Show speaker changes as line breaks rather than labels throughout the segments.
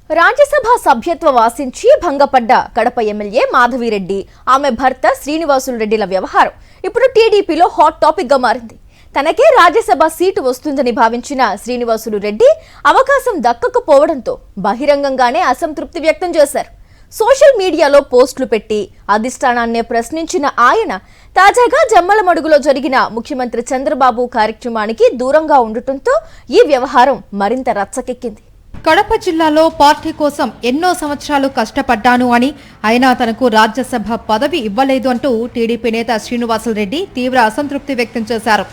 రాజ్యసభ సభ్యత్వం ఆశించి భంగపడ్డ కడప ఎమ్మెల్యే మాధవిరెడ్డి, ఆమె భర్త శ్రీనివాసులు రెడ్డిల వ్యవహారం ఇప్పుడు టీడీపీలో హాట్ టాపిక్ గా మారింది. తనకే రాజ్యసభ సీటు వస్తుందని భావించిన శ్రీనివాసులు రెడ్డి అవకాశం దక్కకపోవడంతో బహిరంగంగానే అసంతృప్తి వ్యక్తం చేశారు. సోషల్ మీడియాలో పోస్టులు పెట్టి అధిష్టానాన్నే ప్రశ్నించిన ఆయన తాజాగా జమ్మలమడుగులో జరిగిన ముఖ్యమంత్రి చంద్రబాబు కార్యక్రమానికి దూరంగా ఉండటంతో ఈ వ్యవహారం మరింత రచ్చకెక్కింది.
కడప జిల్లాలో పార్టీ కోసం ఎన్నో సంవత్సరాలు కష్టపడ్డాను అని, అయినా తనకు రాజ్యసభ పదవి ఇవ్వలేదు అంటూ టీడీపీ నేత శ్రీనివాసులు రెడ్డి తీవ్ర అసంతృప్తి వ్యక్తం చేశారు.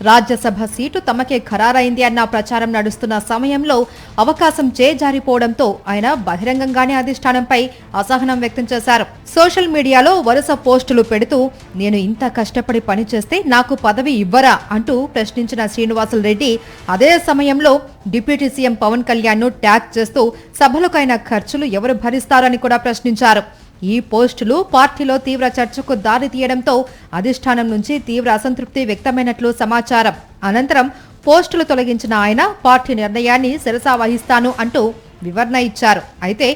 రాజ్యసభ సీటు తమకే ఖరారైంది అన్న ప్రచారం నడుస్తున్న సమయంలో అవకాశం చేజారిపోవడంతో ఆయన బహిరంగంగానే అధిష్టానంపై అసహనం వ్యక్తం చేశారు. సోషల్ మీడియాలో వరుస పోస్టులు పెడుతూ నేను ఇంత కష్టపడి పనిచేస్తే నాకు పదవి ఇవ్వరా అంటూ ప్రశ్నించిన శ్రీనివాసులు రెడ్డి అదే సమయంలో డిప్యూటీ సీఎం పవన్ కళ్యాణ్ ను ట్యాగ్ చేస్తూ సభలకైన ఖర్చులు ఎవరు భరిస్తారని కూడా ప్రశ్నించారు. ఈ పోస్టులు పార్టీలో తీవ్ర చర్చకు దారి తీయడంతో అధిష్టానం నుంచి తీవ్ర అసంతృప్తి వ్యక్తమైనట్లు సమాచారం. అనంతరం పోస్టులు తొలగించిన ఆయన పార్టీ నిర్ణయాన్ని శిరసా వహిస్తాను అంటూ వివరణ ఇచ్చారు. అయితే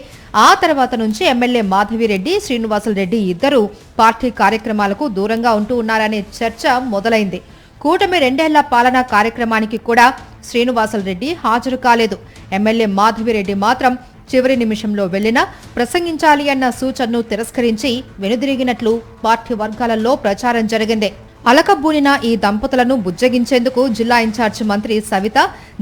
ఆ తర్వాత నుంచి ఎమ్మెల్యే మాధవిరెడ్డి, శ్రీనివాసులు రెడ్డి ఇద్దరూ పార్టీ కార్యక్రమాలకు దూరంగా ఉంటూ ఉన్నారనే చర్చ మొదలైంది. కూటమి 2 ఏళ్ల పాలనా కార్యక్రమానికి కూడా శ్రీనివాసులు రెడ్డి హాజరు కాలేదు. ఎమ్మెల్యే మాధవిరెడ్డి మాత్రం చివరి నిమిషంలో వెళ్లినా ప్రసంగించాలి అన్న సూచనను తిరస్కరించి వెనుదిరిగినట్లు పార్టీ వర్గాలలో ప్రచారం జరిగింది. అలకబూనిన ఈ దంపతులను బుజ్జగించేందుకు జిల్లా ఇన్ఛార్జి మంత్రి సవిత,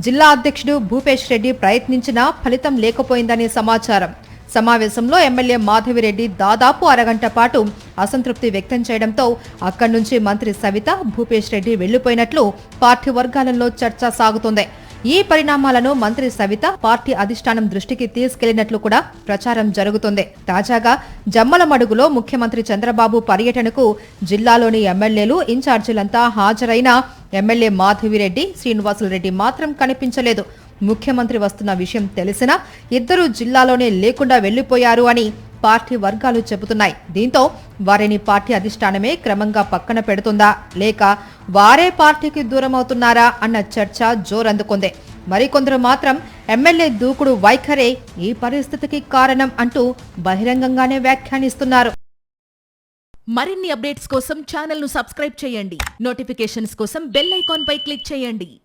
జిల్లా అధ్యక్షుడు భూపేష్ రెడ్డి ప్రయత్నించినా ఫలితం లేకపోయిందని సమాచారం. సమావేశంలో ఎమ్మెల్యే మాధవిరెడ్డి దాదాపు అరగంట పాటు అసంతృప్తి వ్యక్తం చేయడంతో అక్కడి నుంచి మంత్రి సవిత, భూపేష్ రెడ్డి వెళ్లిపోయినట్లు పార్టీ వర్గాలలో చర్చ సాగుతోంది. ఈ పరిణామాలను మంత్రి సవిత పార్టీ అధిష్టానం దృష్టికి తీసుకెళ్లినట్లు కూడా ప్రచారం జరుగుతుంది. తాజాగా జమ్మలమడుగులో ముఖ్యమంత్రి చంద్రబాబు పర్యటనకు జిల్లాలోని ఎమ్మెల్యేలు, ఇన్ఛార్జీలంతా హాజరైనా ఎమ్మెల్యే మాధవిరెడ్డి, శ్రీనివాసులు రెడ్డి మాత్రం కనిపించలేదు. ముఖ్యమంత్రి వస్తున్న విషయం తెలిసినా ఇద్దరూ జిల్లాలోనే లేకుండా వెళ్లిపోయారు అని పార్టీ వర్గాలు చెబుతున్నాయి. దీంతో వారిని పార్టీ అధిష్టానమే క్రమంగా పక్కన పెడుతుందా, లేక వారే పార్టీకి దూరమవుతున్నారా అన్న చర్చ జోరందుకుంది. మరికొందరు మాత్రం ఎమ్మెల్యే దూకుడు వైఖరే ఈ పరిస్థితికి కారణం అంటూ బహిరంగంగానే వ్యాఖ్యానిస్తున్నారు.
మరిన్ని అప్డేట్స్ కోసం ఛానల్ ను సబ్స్క్రైబ్ చేయండి. నోటిఫికేషన్స్ కోసం బెల్ ఐకాన్ పై క్లిక్ చేయండి.